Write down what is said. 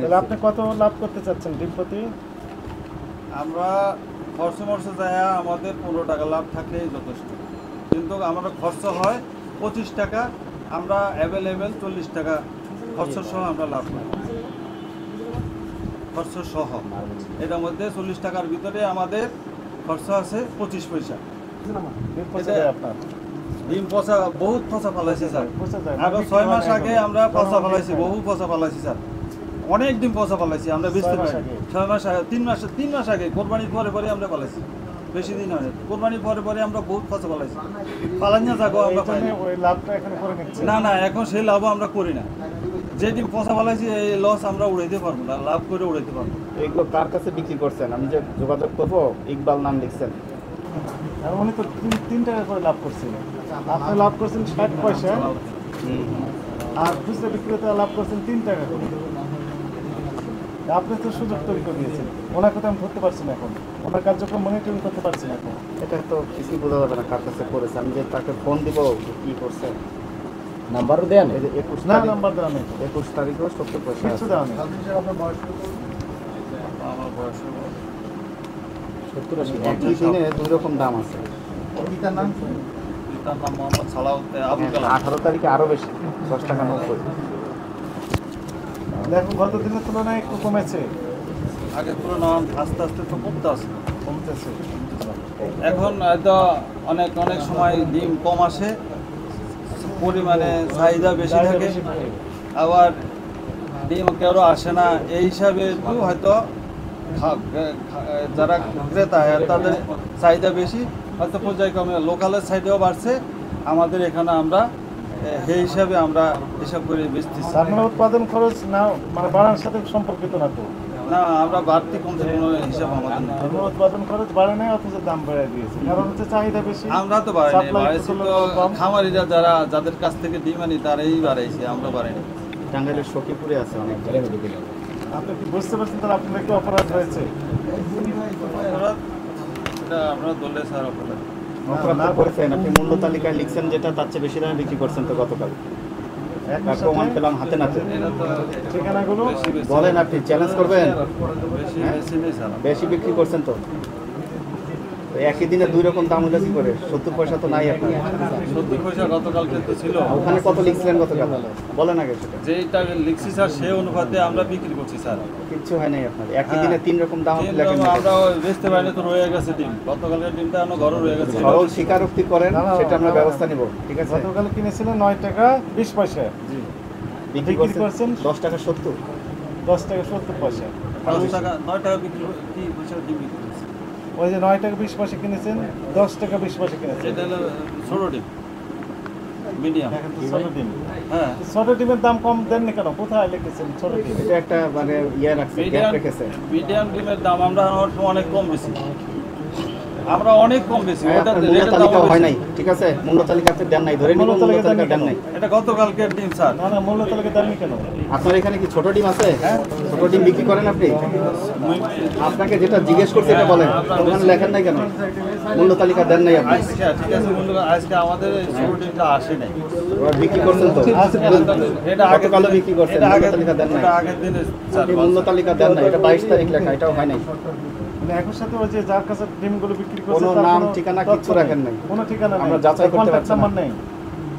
তাহলে আপনি কত লাভ করতে চাচ্ছেন ডিম প্রতি? আমরা খরচ যায় আমাদের 15 টাকা লাভ থাকলেই যথেষ্ট, কিন্তু আমরা খরচ হয় 25 টাকা, আমরা অ্যাভেলেবেল 40 টাকা খরচ সহ আমরা লাভ করি। খরচ সহ এটার মধ্যে 40 টাকার ভিতরে আমাদের খরচ আছে 25 পয়সা। ডিম পচে যায় আপনার? ডিম পচা বহুত পচা ফেলাইছি স্যার। পচে যায় আরো 6 মাস আগে আমরা পচা ফেলাইছি, বহু পচা ফেলাইছি স্যার, অনেক ডিম পচা ফেলাইছি আমরা বেচতে পারি। 6 মাস আগে, 3 মাস আগে কোরবানির পরে পরে আমরা ফেলাইছি, বেশি দিন হয় কোরবানির পরে পরে আমরা বহুত পচা ফেলাইছি। পালাইনা যাগো আমরা ওই লাভটা এখানে করে নিচ্ছি না, এখন সেই লাভও আমরা করি না। যে ডিম পচা ফেলাইছি এই লস আমরা উড়াইতে পারবো না, লাভ করে উড়াইতে পারবো। এগুলো কার কাছে বিক্রি করছেন? আমি যে যোগাযোগ করবো, ইকবাল নাম লিখছেন। আর উনি তো 3 টাকা করে লাভ করছেন, আপনি লাভ করছেন 60 পয়সা, আর খুচরা বিক্রেতা লাভ করছেন 3 টাকা করে। আপনি তো সুযোগ তৈরি করে দিয়েছেন, ওনাকে তো আমি ধরতে পারছি না এখন, ওনার কার্যক্রম মনিটরিং করতে পারছি না এখন। এটা তো কিছুই বোঝা যাবে না কার কাছে করেছে। আমি যে তাকে ফোন দিব কি করছে, নাম্বারও দেন? এই যে 21 না, তারিখ, নাম্বার দেওয়া নেই, 21 তারিখেও 70 পয়সা কিছু আছে। দেওয়া নেই। আমার বয়স 70-80 একই দিনে দুই রকম দাম আছে। পিতার নাম মোহাম্মদ সালাউদ্দিন আবুল কালাম। 18 তারিখে আরো বেশি, 10 টাকা 90। দেখুন গত দিনের তুলনায় একটু কমেছে, আগের তুলনায় আস্তে আস্তে তো কমতে আছে। কমতেছে। এখন হয়তো অনেক সময় ডিম কম আসে, পরিমাণে চাহিদা বেশি থাকে, আবার ডিম কেউ আসে না, এই হিসাবে একটু হয়তো যারা ক্রেতা তাদের চাহিদা বেশি, হয়তো পর্যায়ক্রমে লোকালের সাইডেও বাড়ছে। আমাদের এখানে আমরা সেই হিসাবে আমরা হিসাব করে বেচতেছি। আপনার উৎপাদন খরচ না মানে বাড়ার সাথে সম্পর্কিত না তো? না, আমরা বাড়তি কমতে কোনো হিসাব আমাদের নেই। আপনার উৎপাদন খরচ বাড়ে নাই, অথচ দাম বেড়ে দিয়েছে, কারণ হচ্ছে চাহিদা বেশি। আমরা তো বাড়াইনি, Supply বাড়াইছি তো কম। খামারিরা যাদের কাছ থেকে ডিম আনি তারাই বাড়াইছে, আমরা বাড়াইনি। টাঙ্গাইলের সখীপুরে আছে অনেক। আপনি কি বুঝতে পারছেন তাহলে আপনার একটু অপরাধ হয়েছে? এটা আপনারা দলে স্যার অপরাধ। অপরাধ তো করেছেন, আপনি মূল্য তালিকায় লিখছেন যেটা তার চেয়ে বেশি দামে বিক্রি করছেন তো গতকাল। একই সাথে প্রমাণ পেলাম হাতে নাতে। এটা তো ঠিকানাগুলো বেশি বলেন, আপনি চ্যালেঞ্জ করবেন? বেশি নেই স্যার। বেশি বিক্রি করছেন তো? তো একই দিনে দুই রকম দাম হলে কি করে? 70 পয়সা তো নাই আপনার। 70 পয়সা গতকাল কিন্তু ছিল। ওখানে কত লিখছিলেন গতকাল? বলেন আগে সেটা। যেটা লিখছি স্যার সেই অনুপাতে আমরা বিক্রি করছি স্যার। কিচ্ছু হয় নাই আপনার। একই হ্যাঁ। দিনে 3 রকম দাম কিন্তু লেখেন। আমরা বেচতে পারিনি তো রয়ে গেছে ডিম, গতকালের ডিমটা এখনো ঘরে রয়ে গেছে। সরল স্বীকারোক্তি করেন, না, না, সেটা আমরা না, ব্যবস্থা নিব। ঠিক আছে? গতকাল কিনেছিলেন 9 টাকা 20 পয়সা, জি, বিক্রি বিক্রি করছেন করছেন 10 টাকা 70। 10 টাকা 70 পয়সা। 9 টাকা বিক্রি কি পয়সা ডিম বিক্রি করছি। ওই যে 9 টাকা 20 পয়সা কিনেছেন, 10 টাকা 20 পয়সা কিনেছেন। এটা হলো ছোট ডিম, মিডিয়াম। দেখেন তো ছোট ডিম। হ্যাঁ, ছোট ডিমের দাম কম দেননি কেন? কোথায় লিখেছেন ছোট ডিম? এটা একটা মানে রাখছে, গ্যাপ রেখেছে। মিডিয়াম ডিমের দাম আমরা অনেক কম বেশি, আমরা অনেক কম বেশি। হ্যাঁ, ওটা আপনার মূল্য রেটের দাম তালিকা হয় বেশি। নাই। ঠিক আছে? মূল্য তালিকা আপনি দেন নাই, ধরে নিব মূল্য মূল্য তালিকা তালিকা দেন দেন নাই। এটা গতকালকের ডিম স্যার। না, মূল্য তালিকা দেননি কেন? আপনার এখানে কি ছোট ডিম আছে? ছোট ডিম বিক্রি করেন আপনি? আপনাকে যেটা জিজ্ঞেস করছি এটা বলেন, ওখানে লেখেন নাই কেন? মূল্য তালিকা দেন নাই আপনি। আচ্ছা, ঠিক আছে, আজকে আমাদের এই ছোট ডিমটা আসে নাই। ওরা বিক্রি করছেন তো? এটা আগে গতকালও বিক্রি করছেন, এটা মূল্য আগে তালিকা দেন নাই। এটা আগের দিনে স্যার। আপনি মূল্য তালিকা দেন নাই, এটা 22 তারিখ লেখা, এটাও হয় নাই। মানে একই সাথে ওই যে যার কাছে ডিমগুলো বিক্রি করছে কোনো তার নাম কোনো ঠিকানা তথ্য কিচ্ছু রাখেন নাই। কোনো ঠিকানা নেই, আমরা যাচাই করতে contact পারছি না। number নেই।